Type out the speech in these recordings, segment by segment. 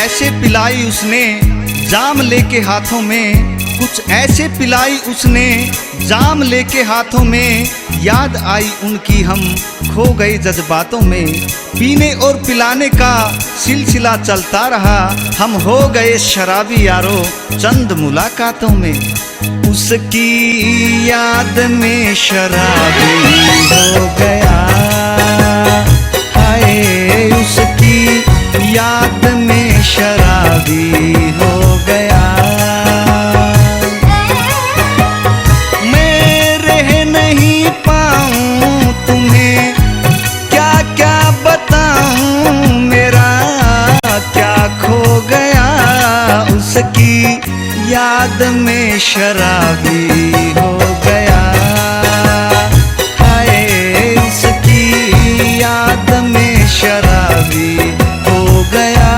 ऐसे पिलाई उसने जाम लेके हाथों में, कुछ ऐसे पिलाई उसने जाम लेके हाथों में। याद आई उनकी हम खो गए जज्बातों में। पीने और पिलाने का सिलसिला चलता रहा, हम हो गए शराबी यारो चंद मुलाकातों में। उसकी याद में शराबी हो गया, हाय उसकी याद में शराबी हो गया। मैं रह नहीं पाऊं तुम्हें क्या क्या बताऊं, मेरा क्या खो गया। उसकी याद में शराबी हो गया, हाय उसकी याद में शराबी हो गया।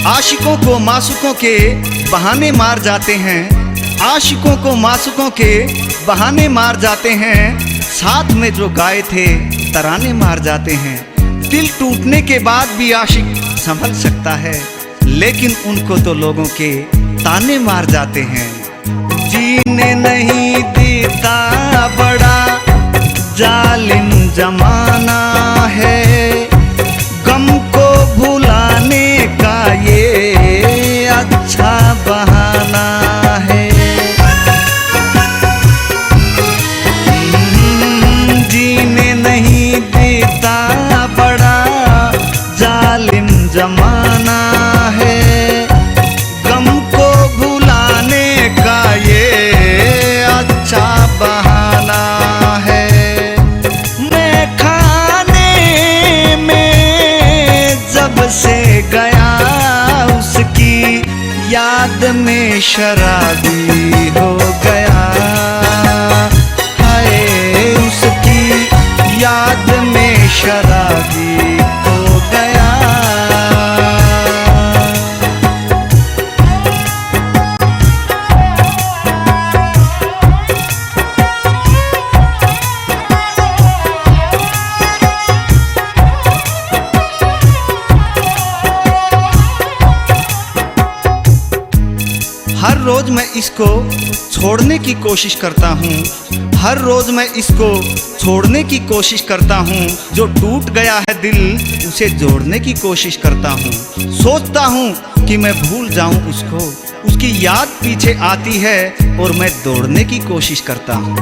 आशिकों को मासूकों के बहाने मार जाते हैं, आशिकों को मासूकों के बहाने मार जाते हैं। साथ में जो गाए थे तराने मार जाते हैं। दिल टूटने के बाद भी आशिक संभल सकता है, लेकिन उनको तो लोगों के ताने मार जाते हैं। जीने नहीं देता बड़ा जालिम जमाना है, गम को भुलाने का ये अच्छा बहाना है। जीने नहीं देता बड़ा जालिम जमाना है, गम को भुलाने का ये अच्छा बहाना है। मैं खाने में जब से गया उसकी याद में शराबी हो गया, हाय उसकी याद में शराबी हो गया। हर रोज मैं इसको छोड़ने की कोशिश करता हूँ, हर रोज मैं इसको छोड़ने की कोशिश करता हूँ। जो टूट गया है दिल उसे जोड़ने की कोशिश करता हूँ। सोचता हूँ कि मैं भूल जाऊँ उसको, उसकी याद पीछे आती है और मैं दौड़ने की कोशिश करता हूँ।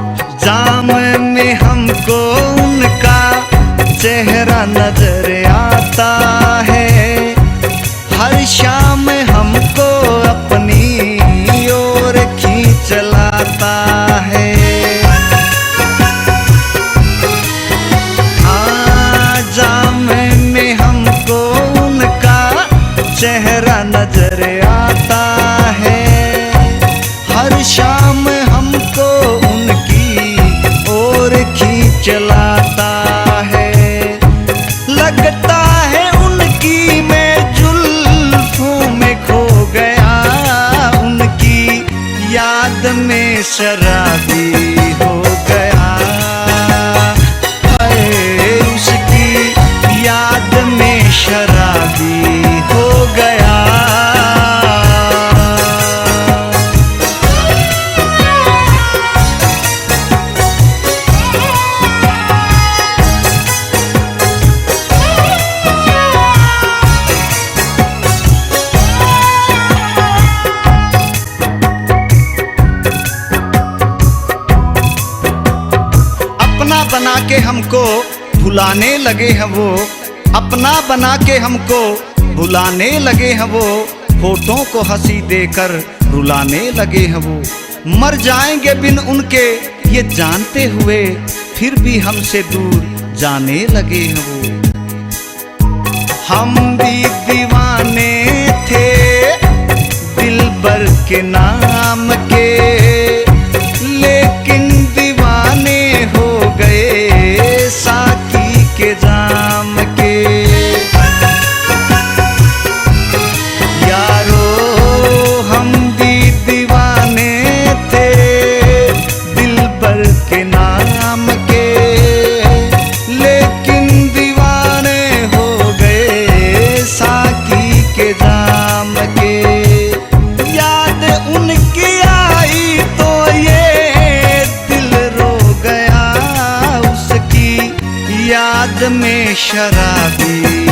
जाम में हमको उनका चेहरा नजर आता है, हर शाम हमको अपनी ओर खींच लाता है। जाम में हमको उनका चेहरा नजर आता है, हर शाम हमको उनकी ओर खींच लाता है। लगता है उनकी मैं जुल्फों में खो गया, उनकी याद में शराबी हो गया, हाय उसकी याद में शराबी हो गया। बना के हमको भुलाने लगे हैं वो, अपना बना के हमको भुलाने लगे हैं वो। होठों को हंसी देकर रुलाने लगे हैं वो। मर जाएंगे बिन उनके ये जानते हुए, फिर भी हमसे दूर जाने लगे हैं वो। हम भी दीवाने थे दिलबर के नाम के, लेकिन दीवाने हो के नाम के, लेकिन दीवाने हो गए साकी के जाम के। याद उनकी आई तो ये दिल रो गया, उसकी याद में शराबी